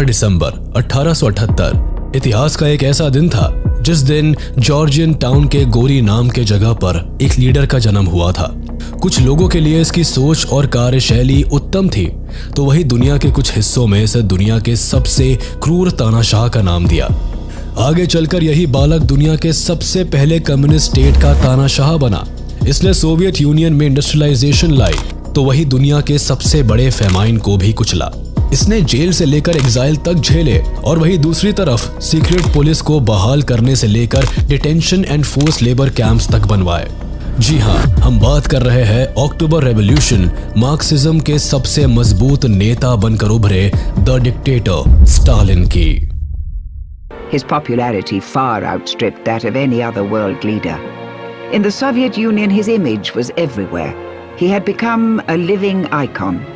11 दिसंबर 1878 इतिहास का एक ऐसा दिन था जिस दिन जॉर्जियन टाउन के गोरी नाम के जगह पर एक लीडर का जन्म हुआ था। कुछ लोगों के लिए इसकी सोच और कार्यशैली उत्तम थी, तो वही दुनिया के कुछ हिस्सों में इसे दुनिया के सबसे क्रूर तानाशाह का नाम दिया। आगे चलकर यही बालक दुनिया के सबसे पहले कम्युनिस्ट स्टेट का तानाशाह बना। इसने सोवियत यूनियन में इंडस्ट्रियलाइजेशन लाई, तो वही दुनिया के सबसे बड़े फेमाइन को भी कुचला। इसने जेल से लेकर एग्जाइल तक झेले और वही दूसरी तरफ सीक्रेट पुलिस को बहाल करने से लेकर detention and force labour camps तक बनवाए। जी हाँ, हम बात कर रहे हैं अक्टूबर रेवोल्यूशन मार्क्सिज्म के सबसे मजबूत नेता बनकर उभरे द डिक्टेटर स्टालिन की। His popularity far outstripped that of any other world leader. In the Soviet Union, his image was everywhere. He had become a living icon.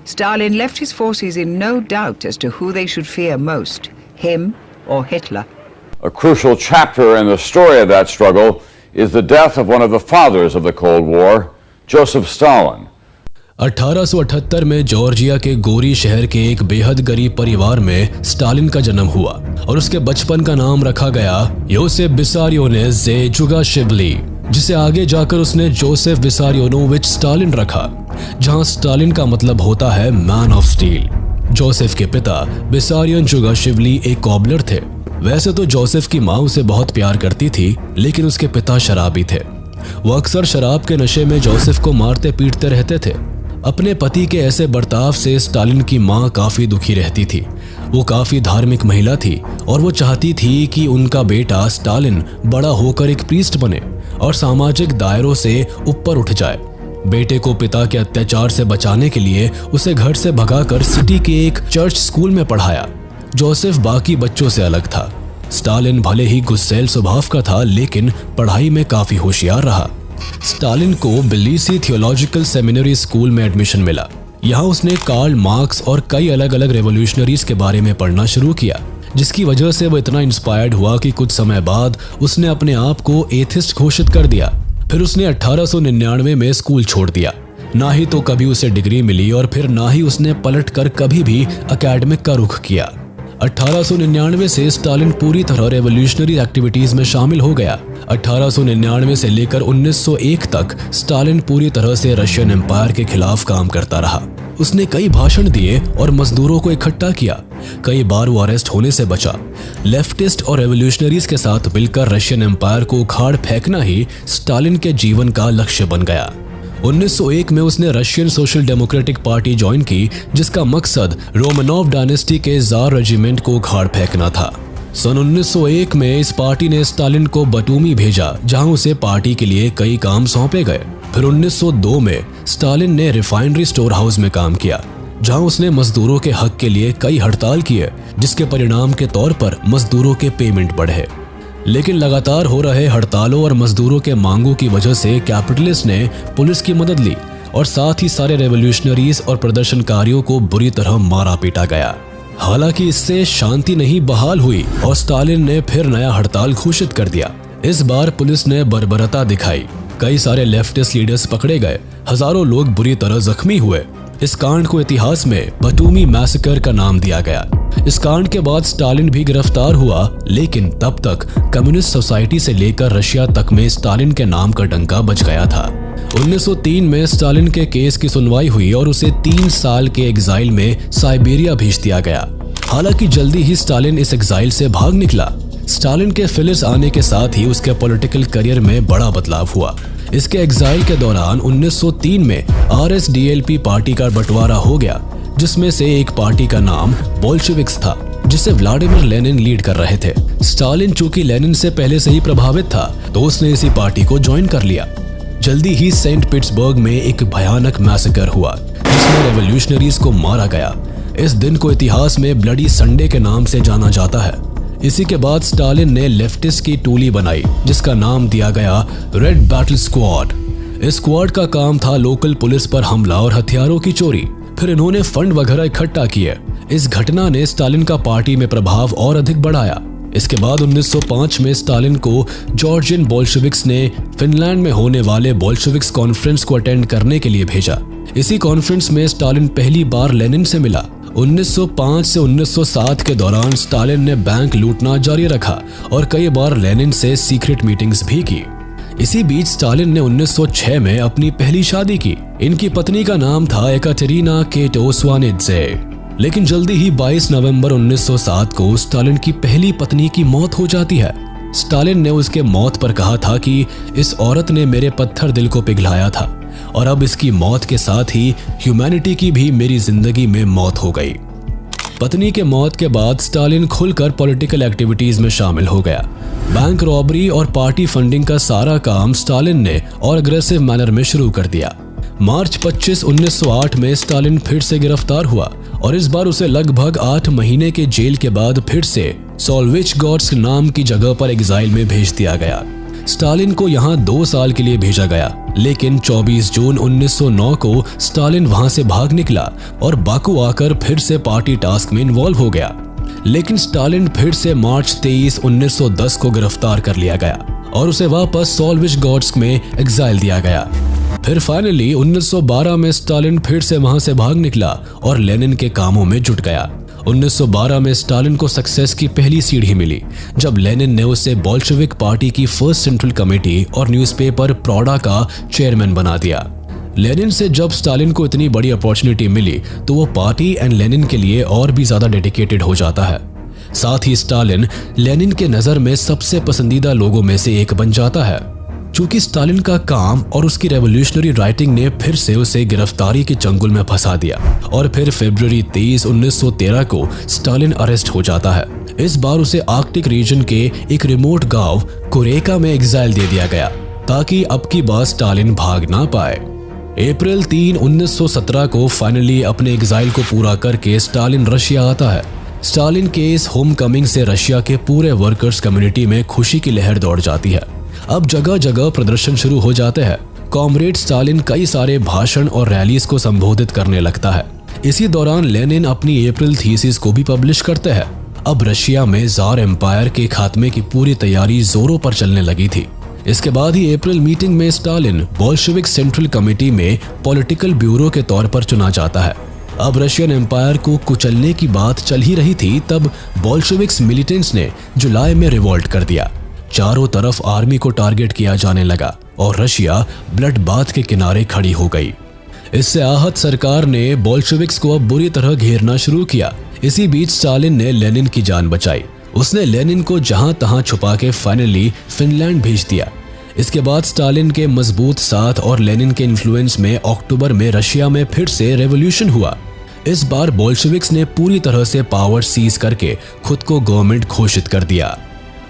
Stalin left his forces in no doubt as to who they should fear most, him or Hitler. A crucial chapter in the story of that struggle is the death of one of the fathers of the Cold War, Joseph Stalin. 1878 में Georgia के गोरी शहर के एक बेहद गरीब परिवार में स्टालिन का जन्म हुआ और उसके बचपन का नाम रखा गया योसेफ विसारियोनोविच जुगाशिवली, जिसे आगे जाकर उसने जोसेफ विसारियोनोविच स्टालिन रखा, जहां स्टालिन का मतलब होता है मैन ऑफ स्टील। जोसेफ के पिता विसारियोन जुगाशिवली एक कॉबलर थे। वैसे तो जोसेफ की माँ उसे बहुत प्यार करती थी, लेकिन उसके पिता शराबी थे। वो अक्सर शराब के नशे में जोसेफ को मारते पीटते रहते थे। अपने पति के ऐसे बर्ताव से स्टालिन की माँ काफी दुखी रहती थी। वो काफी धार्मिक महिला थी और वो चाहती थी कि उनका बेटा स्टालिन बड़ा होकर एक प्रीस्ट बने और सामाजिक दायरों से ऊपर उठ जाए। बेटे को पिता के अत्याचार से बचाने के लिए उसे घर से भगाकर सिटी के एक चर्च स्कूल में पढ़ाया। जोसेफ बाकी बच्चों से अलग था। स्टालिन भले ही गुस्सैल स्वभाव का था, लेकिन पढ़ाई में काफी होशियार रहा। स्टालिन को बिलीसी थियोलॉजिकल सेमिनरी स्कूल में एडमिशन मिला। यहाँ उसने कार्ल मार्क्स और कई अलग अलग रेवोल्यूशनरीज के बारे में पढ़ना शुरू किया, जिसकी वजह से वो इतना इंस्पायर्ड हुआ कि कुछ समय बाद उसने अपने आप को एथिस्ट घोषित कर दिया। फिर उसने 1899 में स्कूल छोड़ दिया। ना ही तो कभी उसे डिग्री मिली और फिर ना ही उसने पलटकर कभी भी एकेडमिक का रुख किया। 1899 से स्टालिन पूरी तरह रेवोल्यूशनरी एक्टिविटीज में शामिल हो गया। 1899 से लेकर 1901 तक स्टालिन पूरी तरह से रशियन एम्पायर के खिलाफ काम करता रहा। उसने कई भाषण दिए और मजदूरों को इकट्ठा किया। कई बार वो अरेस्ट होने से बचा। लेफ्टिस्ट और रेवोल्यूशनरीज के साथ मिलकर रशियन एम्पायर को उखाड़ फेंकना ही स्टालिन के जीवन का लक्ष्य बन गया। 1901 में उसने Russian social democratic party join की, जिसका मकसद रोमनोव डायनेस्टी के जार रेजिमेंट को उखाड़ फेंकना था। सन 1901 में इस पार्टी ने स्टालिन को बटूमी भेजा, जहां उसे पार्टी के लिए कई काम सौंपे गए। फिर 1902 में स्टालिन ने रिफाइनरी स्टोर हाउस में काम किया, जहां उसने मजदूरों के हक के लिए कई हड़ताल किए, जिसके परिणाम के तौर पर मजदूरों के पेमेंट बढ़े। लेकिन लगातार हो रहे हड़तालों और मजदूरों के मांगों की वजह से कैपिटलिस्ट ने पुलिस की मदद ली और साथ ही सारे रेवोल्यूशनरीज और प्रदर्शनकारियों को बुरी तरह मारा पीटा गया। हालांकि इससे शांति नहीं बहाल हुई और स्टालिन ने फिर नया हड़ताल घोषित कर दिया। इस बार पुलिस ने बर्बरता दिखाई। कई सारे लेफ्टिस्ट लीडर्स पकड़े गए। हजारों लोग बुरी तरह जख्मी हुए। इस कांड को इतिहास में बटूमी मैसेकर का नाम दिया गया। इस कांड के बाद स्टालिन भी गिरफ्तार हुआ, लेकिन तब तक कम्युनिस्ट सोसाइटी से लेकर रशिया तक में स्टालिन के नाम का डंका बज गया था। 1903 में स्टालिन के केस की सुनवाई हुई और उसे 3 साल के एग्जाइल में साइबेरिया भेज दिया गया। हालांकि जल्दी ही स्टालिन इस एग्जाइल से भाग निकला। स्टालिन के फिलिस आने के साथ ही उसके पॉलिटिकल करियर में बड़ा बदलाव हुआ। इसके एग्जाइल के दौरान 1903 में RSDLP पार्टी का बंटवारा हो गया, जिसमें से एक पार्टी का नाम बोल्शेविक्स था, जिसे व्लादिमीर लेनिन लीड कर रहे थे। स्टालिन चूंकि लेनिन से पहले से ही प्रभावित था, तो उसने इसी पार्टी को ज्वाइन कर लिया। जल्दी ही सेंट पीटर्सबर्ग में एक भयानक मैसेकर हुआ, जिसमें रेवोल्यूशनरीज को मारा गया। इस दिन को इतिहास में ब्लडी संडे के नाम से जाना जाता है। इसी के बाद स्टालिन ने लेफ्टिस्ट की टोली बनाई, जिसका नाम दिया गया रेड बैटल स्क्वाड। इस स्क्वाड का काम था लोकल पुलिस पर हमला और हथियारों की चोरी। फिर इन्होंने फंड वगैरह इकट्ठा किए। इस घटना ने स्टालिन का पार्टी में प्रभाव और अधिक बढ़ाया। इसके बाद 1905 में स्टालिन को जॉर्जियन बोल्शेविक्स ने फिनलैंड में होने वाले बोल्शेविक्स कॉन्फ्रेंस को अटेंड करने के लिए भेजा। इसी कॉन्फ्रेंस में स्टालिन पहली बार लेनिन से मिला 1905 से 1907 के दौरान स्टालिन ने बैंक लूटना जारी रखा और कई बार लेनिन से सीक्रेट मीटिंग्स भी की। इसी बीच स्टालिन ने 1906 में अपनी पहली शादी की। इनकी पत्नी का नाम था एकाटेरिना केटोस्वानिड्जे। लेकिन जल्दी ही 22 नवंबर 1907 को स्टालिन की पहली पत्नी की मौत हो जाती है। स्टालिन ने उसके मौत पर कहा था कि इस औरत ने मेरे पत्थर दिल को पिघलाया था और अब इसकी मौत के साथ ही ह्यूमैनिटी की भी मेरी जिंदगी में मौत हो गई। पत्नी के मौत के बाद स्टालिन खुलकर पॉलिटिकल एक्टिविटीज में शामिल हो गया। बैंक रॉबरी और पार्टी फंडिंग का सारा काम स्टालिन ने और अग्रेसिव मैनर में शुरू कर दिया। मार्च 25, 1908 में स्टालिन फिर से गिरफ्तार हुआ और इस बार उसे लगभग 8 महीने के जेल के बाद फिर से सोल्विचगॉड्स्क नाम की जगह पर एग्जाइल में भेज दिया गया। स्टालिन को यहाँ 2 साल के लिए भेजा गया, लेकिन 24 जून 1909 को स्टालिन वहां से भाग निकला और बाकू आकर फिर से पार्टी टास्क में इन्वॉल्व हो गया। लेकिन स्टालिन फिर से मार्च 23, 1910 को गिरफ्तार कर लिया गया और उसे वापस सोल्विचगॉड्स्क में एग्जाइल दिया गया। फिर फाइनली 1912 में स्टालिन फिर से वहां से भाग निकला और लेनिन के कामों में जुट गया। 1912 में स्टालिन को सक्सेस की पहली सीढ़ी मिली जब लेनिन ने उसे बोल्शेविक पार्टी की फर्स्ट सेंट्रल कमेटी और न्यूज़पेपर प्रॉडा का चेयरमैन बना दिया। लेनिन से जब स्टालिन को इतनी बड़ी अपॉर्चुनिटी मिली तो वो पार्टी एंड लेनिन के लिए और भी ज्यादा डेडिकेटेड हो जाता है। साथ ही स्टालिन लेनिन के नजर में सबसे पसंदीदा लोगों में से एक बन जाता है। चूंकि स्टालिन का काम और उसकी रेवोल्यूशनरी राइटिंग ने फिर से उसे गिरफ्तारी के चंगुल में फंसा दिया और फिर फरवरी 23, 1913 को स्टालिन अरेस्ट हो जाता है। इस बार उसे आर्कटिक रीजन के एक रिमोट गांव कुरेका में एग्जाइल दे दिया गया ताकि अब की बार स्टालिन भाग ना पाए। अप्रैल 3, 1917 को फाइनली अपने एग्जाइल को पूरा करके स्टालिन रशिया आता है। स्टालिन के इस होम कमिंग से रशिया के पूरे वर्कर्स कम्युनिटी में खुशी की लहर दौड़ जाती है। अब जगह जगह प्रदर्शन शुरू हो जाते हैं। कॉमरेड स्टालिन कई सारे भाषण और रैलीज को संबोधित करने लगता है। इसी दौरान लेनिन अपनी अप्रैल थीसिस को भी पब्लिश करते हैं। अब रशिया में जार एम्पायर के खात्मे की पूरी तैयारी जोरों पर चलने लगी थी। इसके बाद ही अप्रैल मीटिंग में स्टालिन बोल्शेविक सेंट्रल कमेटी में पॉलिटिकल ब्यूरो के तौर पर चुना जाता है। अब रशियन एम्पायर को कुचलने की बात चल ही रही थी तब बोल्शेविक्स मिलिटेंट्स ने जुलाई में रिवॉल्ट कर दिया। चारों तरफ आर्मी को टारगेट किया जाने लगा और रशिया ब्लड बाथ के किनारे खड़ी हो गई। इससे आहत सरकार ने बोल्शेविक्स को अब बुरी तरह घेरना शुरू किया। इसी बीच स्टालिन ने लेनिन की जान बचाई। उसने लेनिन को जहां तहां छुपा के फाइनली फिनलैंड भेज दिया। इसके बाद स्टालिन के मजबूत साथ और लेनिन के इन्फ्लुएंस में अक्टूबर में रशिया में फिर से रेवोल्यूशन हुआ। इस बार बोल्शेविक्स ने पूरी तरह से पावर सीज करके खुद को गवर्नमेंट घोषित कर दिया।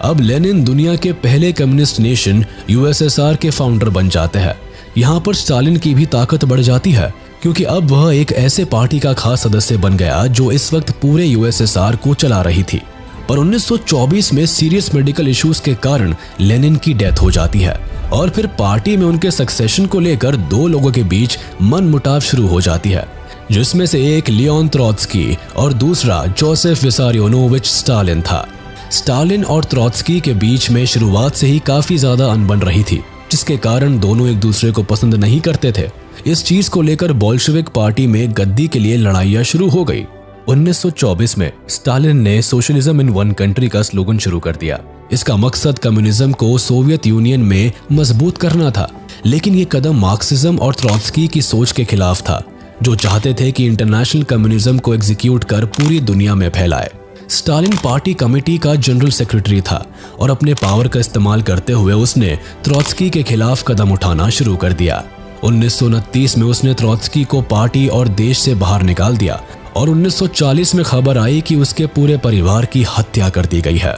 अब लेनिन दुनिया के पहले कम्युनिस्ट नेशन यूएसएसआर के फाउंडर बन जाते हैं। यहाँ पर स्टालिन की भी ताकत बढ़ जाती है क्योंकि अब वह एक ऐसे पार्टी का खास सदस्य बन गया जो इस वक्त पूरे यूएसएसआर को चला रही थी। पर 1924 में सीरियस मेडिकल इश्यूज के कारण लेनिन की डेथ हो जाती है और फिर पार्टी में उनके सक्सेशन को लेकर 2 लोगों के बीच मनमुटाव शुरू हो जाती है, जिसमें से एक लियोन त्रोत्स्की और दूसरा जोसेफ विसारियोनोविच स्टालिन था। स्टालिन और त्रोत्स्की के बीच में शुरुआत से ही काफी ज्यादा अनबन रही थी, जिसके कारण दोनों एक दूसरे को पसंद नहीं करते थे। इस चीज को लेकर बोल्शेविक पार्टी में गद्दी के लिए लड़ाइयां शुरू हो गई। 1924 में स्टालिन ने सोशलिज्म इन वन कंट्री का स्लोगन शुरू कर दिया। इसका मकसद कम्युनिज्म को सोवियत यूनियन में मजबूत करना था, लेकिन ये कदम मार्क्सिज्म और त्रोत्स्की की सोच के खिलाफ था, जो चाहते थे कि इंटरनेशनल कम्युनिज्म को एग्जीक्यूट कर पूरी दुनिया में फैलाए। स्टालिन पार्टी कमेटी का जनरल सेक्रेटरी था और अपने पावर का इस्तेमाल करते हुए उसने त्रोत्स्की के खिलाफ कदम उठाना शुरू कर दिया। 1929 में उसने त्रोत्स्की को पार्टी और देश से बाहर निकाल दिया और 1940 में खबर आई कि उसके पूरे परिवार की हत्या कर दी गई है।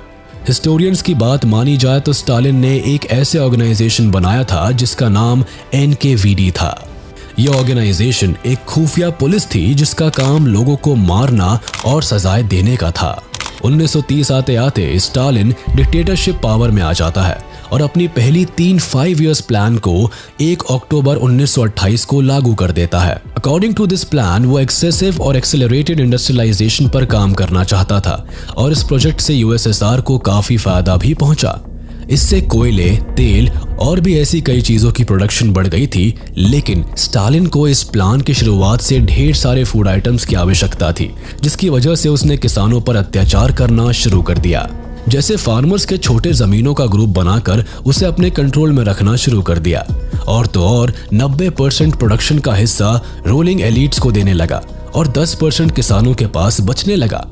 हिस्टोरियंस की बात मानी जाए तो स्टालिन ने एक ऐसे ऑर्गेनाइजेशन बनाया था जिसका नाम NKVD था। यह ऑर्गेनाइजेशन एक खुफिया पुलिस थी जिसका काम लोगों को मारना और सजाएं देने का था। 1930 आते आते स्टालिन डिक्टेटरशिप पावर में आ जाता है और अपनी पहली 5 इयर्स प्लान को 1 अक्टूबर 1928 को लागू कर देता है। अकॉर्डिंग टू दिस प्लान वो एक्सेसिव और एक्सेलरेटेड इंडस्ट्रियलाइजेशन पर काम करना चाहता था और इस प्रोजेक्ट से यूएसएसआर को काफी फायदा भी पहुंचा। इससे कोयले, तेल और भी ऐसी कई चीजों की प्रोडक्शन बढ़ गई थी, लेकिन स्टालिन को इस प्लान की शुरुआत से ढेर सारे फूड आइटम्स की आवश्यकता थी, जिसकी वजह से उसने किसानों पर अत्याचार करना शुरू कर दिया। जैसे फार्मर्स के छोटे जमीनों का ग्रुप बनाकर उसे अपने कंट्रोल में रखना शुरू कर दिया, और तो और 90% प्रोडक्शन का हिस्सा रूलिंग एलिट्स को देने लगा और 10% किसानों के पास बचने लगा।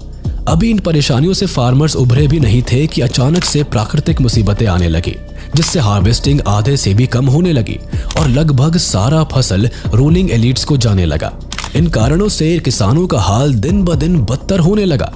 अभी इन परेशानियों से फार्मर्स उभरे भी नहीं थे कि अचानक से प्राकृतिक मुसीबतें आने लगी, जिससे हार्वेस्टिंग आधे से भी कम होने लगी और लगभग सारा फसल रूलिंग एलिट्स को जाने लगा। इन कारणों से किसानों का हाल दिन ब दिन बदतर होने लगा।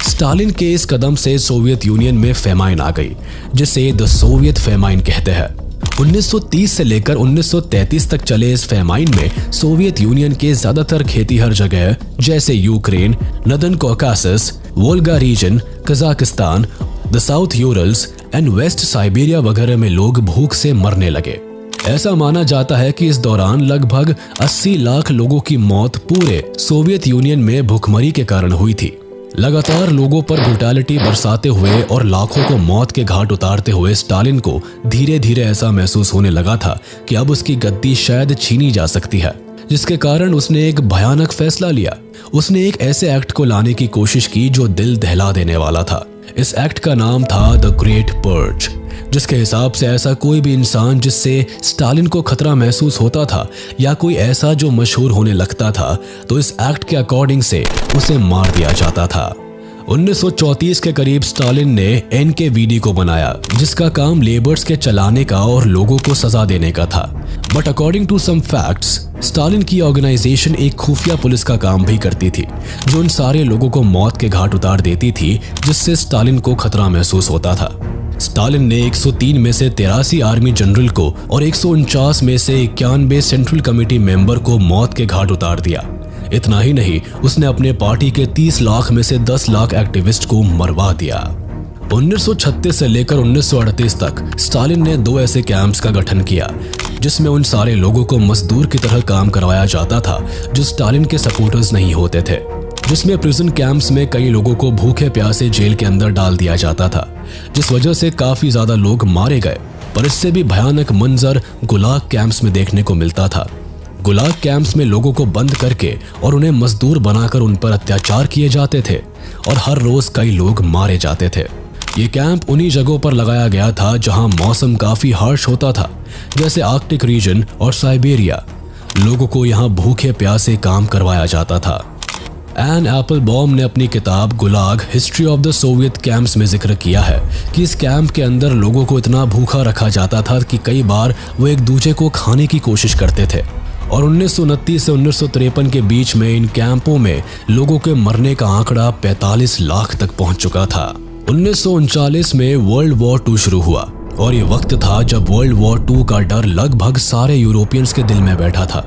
स्टालिन के इस कदम से सोवियत यूनियन में फेमाइन आ गई, जिसे द सोवियत फेमाइन कहते हैं। 1930 से लेकर 1933 तक चले इस फेमाइन में सोवियत यूनियन के ज्यादातर खेतीहर जगह जैसे Ukraine, northern Caucasus, Volga region, Kazakhstan, the South Urals and West Siberia वगैरह में लोग भूख से मरने लगे। ऐसा माना जाता है कि इस दौरान लगभग 80 लाख लोगों की मौत पूरे सोवियत यूनियन में भूखमरी के कारण हुई थी। लगातार लोगों पर ब्रुटैलिटी बरसाते हुए और लाखों को मौत के घाट उतारते हुए स्टालिन को धीरे धीरे ऐसा महसूस होने लगा था कि अब उसकी गद्दी शायद छीनी जा सकती है, जिसके कारण उसने एक भयानक फैसला लिया। उसने एक ऐसे एक्ट को लाने की कोशिश की जो दिल दहला देने वाला था। इस एक्ट का नाम था द ग्रेट पर्ज, जिसके हिसाब से ऐसा कोई भी इंसान जिससे स्टालिन को खतरा महसूस होता था या कोई ऐसा जो मशहूर होने लगता था, तो इस एक्ट के अकॉर्डिंग से उसे मार दिया जाता था। 1934 के करीब स्टालिन ने एनकेवीडी को बनाया, जिसका काम लेबर्स के चलाने का और लोगों को सजा देने का था। But according to some facts, Stalin की ऑर्गेनाइजेशन एक खुफिया पुलिस का काम भी करती थी, जो उन सारे लोगों को मौत के घाट उतार देती थी जिससे स्टालिन को खतरा महसूस होता था। स्टालिन ने 103 में से 83 आर्मी जनरल को और 149 में से 91 सेंट्रल कमेटी मेंबर को मौत के घाट उतार दिया। इतना ही नहीं, उसने अपने पार्टी के 30 लाख में से 10 लाख एक्टिविस्ट को मरवा दिया। 1936 से लेकर 1938 तक स्टालिन ने 2 ऐसे कैंप्स का गठन किया, जिसमें उन सारे लोगों को मजदूर की तरह काम करवाया जाता था जो स्टालिन के सपोर्टर्स नहीं होते थे। जिसमें प्रिजन कैंप्स में कई लोगों को भूखे प्यासे जेल के अंदर डाल दिया जाता था, जिस वजह से काफी ज्यादा लोग मारे गए। पर इससे भी भयानक मंजर गुलाग कैंप्स में देखने को मिलता था। गुलाग कैंप्स में लोगों को बंद करके और उन्हें मजदूर बनाकर उन पर अत्याचार किए जाते थे और हर रोज कई लोग मारे जाते थे। ये कैंप उन्हीं जगहों पर लगाया गया था जहां मौसम काफी हार्श होता था, जैसे आर्कटिक रीजन और साइबेरिया। लोगों को यहाँ भूखे प्यासे काम करवाया जाता था। एन एप्पलबॉम ने अपनी किताब Gulag history of the Soviet camps में जिक्र किया है कि इस कैंप के अंदर लोगों को इतना भूखा रखा जाता था कि कई बार वो एक दूसरे को खाने की कोशिश करते थे। और 1929 से 1953 के बीच में इन कैंपों में लोगों के मरने का आंकड़ा 45 लाख तक पहुंच चुका था। 1939 में वर्ल्ड वॉर 2 शुरू हुआ और ये वक्त था जब वर्ल्ड वॉर 2 का डर लगभग सारे यूरोपियंस के दिल में बैठा था।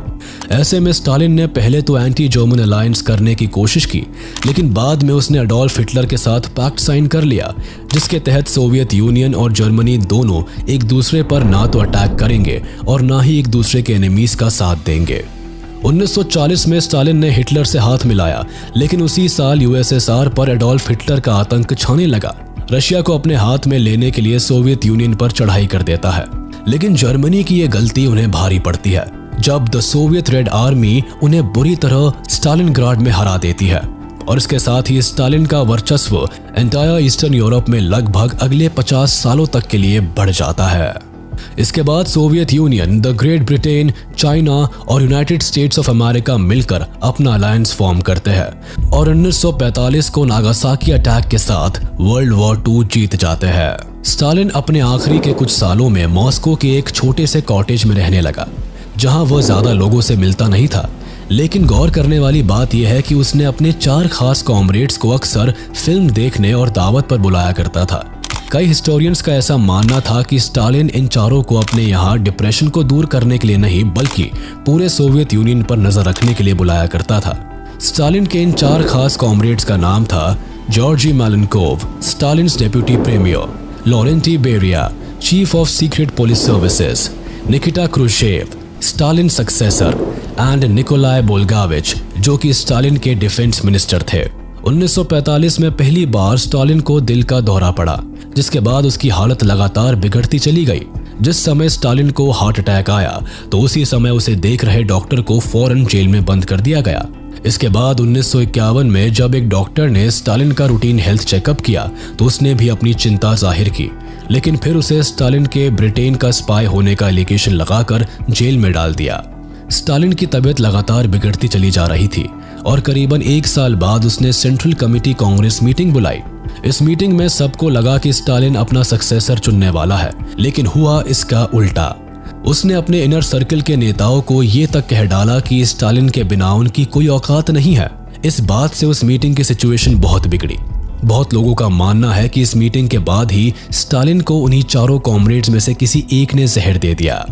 ऐसे में स्टालिन ने पहले तो एंटी जर्मन अलायंस करने की कोशिश की, लेकिन बाद में उसने अडोल्फ हिटलर के साथ पैक्ट साइन कर लिया, जिसके तहत सोवियत यूनियन और जर्मनी दोनों एक दूसरे पर ना तो अटैक करेंगे और ना ही एक दूसरे के एनिमीज का साथ देंगे। 1940 में स्टालिन ने हिटलर से हाथ मिलाया, लेकिन उसी साल यूएसएसआर पर अडोल्फ हिटलर का आतंक छाने लगा। रशिया को अपने हाथ में लेने के लिए सोवियत यूनियन पर चढ़ाई कर देता है, लेकिन जर्मनी की ये गलती उन्हें भारी पड़ती है जब द सोवियत रेड आर्मी उन्हें बुरी तरह स्टालिनग्राड में हरा देती है। और इसके साथ ही स्टालिन का वर्चस्व एंटायर ईस्टर्न यूरोप में लगभग अगले 50 सालों तक के लिए बढ़ जाता है। इसके बाद Soviet union, the great Britain, China और यूनाइटेड स्टेट्स ऑफ अमेरिका मिलकर अपना अलायंस फॉर्म करते हैं और 1945 को नागासाकी अटैक के साथ वर्ल्ड वॉर 2 जीत जाते हैं। स्टालिन अपने आखिरी के कुछ सालों में मॉस्को के एक छोटे से कॉटेज में रहने लगा, जहां वह ज्यादा लोगों से मिलता नहीं था। लेकिन गौर करने वाली बात यह है कि उसने अपने 4 खास कॉमरेड्स को अक्सर फिल्म देखने और दावत पर बुलाया करता था। कई हिस्टोरियंस का ऐसा मानना था कि स्टालिन इन चारों को अपने यहाँ डिप्रेशन को दूर करने के लिए नहीं, बल्कि पूरे सोवियत यूनियन पर नजर रखने के लिए बुलाया करता था। स्टालिन के इन 4 खास कॉमरेड्स का नाम था Georgy Malenkov, Stalin's deputy premier, Lavrentiy Beria, chief of secret police services, Nikita Khrushchev, Stalin successor, and Nikolai Bolgavich, जो कि स्टालिन के डिफेंस मिनिस्टर थे। 1945 में पहली बार स्टालिन को दिल का दौरा पड़ा, जिसके बाद उसकी हालत लगातार बिगड़ती चली गई। जिस समय स्टालिन को हार्ट अटैक आया तो उसी समय उसे देख रहे डॉक्टर को फौरन जेल में बंद कर दिया गया। इसके बाद 1951 में जब एक डॉक्टर ने स्टालिन का रूटीन हेल्थ चेकअप किया तो उसने भी अपनी चिंता जाहिर की, लेकिन फिर उसे स्टालिन के ब्रिटेन का स्पाई होने का एलिगेशन लगाकर जेल में डाल दिया। स्टालिन की तबीयत लगातार बिगड़ती चली जा रही थी और करीबन 1 साल बाद उसने सेंट्रल कमेटी कांग्रेस मीटिंग बुलाई। इस मीटिंग में सबको लगा कि स्टालिन अपना सक्सेसर चुनने वाला है, लेकिन हुआ इसका उल्टा। उसने अपने इनर सर्कल के नेताओं को ये तक कह डाला कि स्टालिन के बिना उनकी कोई औकात नहीं है। इस बात से उस मीटिंग की सिचुएशन बहुत बिगड़ी। बहुत लोगों का मानना है कि इस मीटिंग के बाद ही स्टालिन को उन्हीं चारों कॉमरेड्स में से किसी एक ने जहर दे दिया।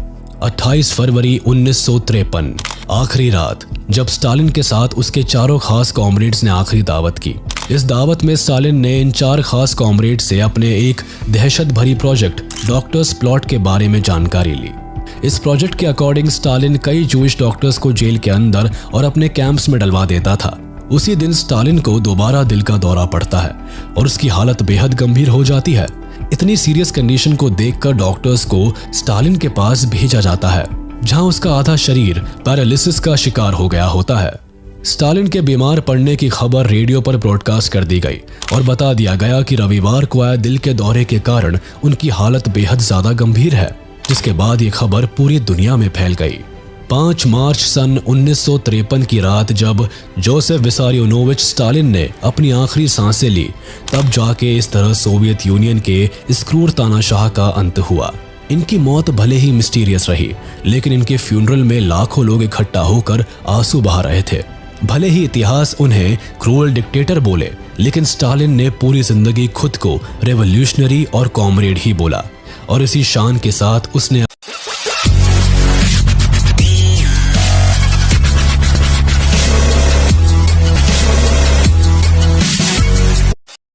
28 फरवरी 1953 आखिरी रात, जब स्टालिन के साथ उसके चारों खास कॉमरेड्स ने आखिरी दावत की। इस दावत में स्टालिन ने इन 4 खास कॉमरेड से अपने एक दहशत भरी प्रोजेक्ट डॉक्टर्स प्लॉट के बारे में जानकारी ली। इस प्रोजेक्ट के अकॉर्डिंग स्टालिन कई जूइश डॉक्टर्स को जेल के अंदर और अपने कैंप्स में डलवा देता था। उसी दिन स्टालिन को दोबारा दिल का दौरा पड़ता है और उसकी हालत बेहद गंभीर हो जाती है। इतनी सीरियस कंडीशन को देखकर डॉक्टर्स को स्टालिन के पास भेजा जाता है, जहां उसका आधा शरीर पैरालिसिस का शिकार हो गया होता है। स्टालिन के बीमार पड़ने की खबर रेडियो पर ब्रॉडकास्ट कर दी गई और बता दिया गया कि रविवार को आए दिल के दौरे के कारण उनकी हालत बेहद ज्यादा गंभीर है, जिसके बाद ये खबर पूरी दुनिया में फैल गई। 5 मार्च सन 1953 की रात जब जोसेफ विसारियोनोविच स्टालिन ने अपनी आखिरी सांसें ली, तब जाके इस तरह सोवियत यूनियन के इस क्रूर तानाशाह का अंत हुआ। इनकी मौत भले ही मिस्टीरियस रही, लेकिन इनके फ्यूनरल में लाखों लोग इकट्ठा होकर आंसू बहा रहे थे। भले ही इतिहास उन्हें क्रूअल डिक्टेटर बोले, लेकिन स्टालिन ने पूरी जिंदगी खुद को रेवोल्यूशनरी और कॉमरेड ही बोला और इसी शान के साथ उसने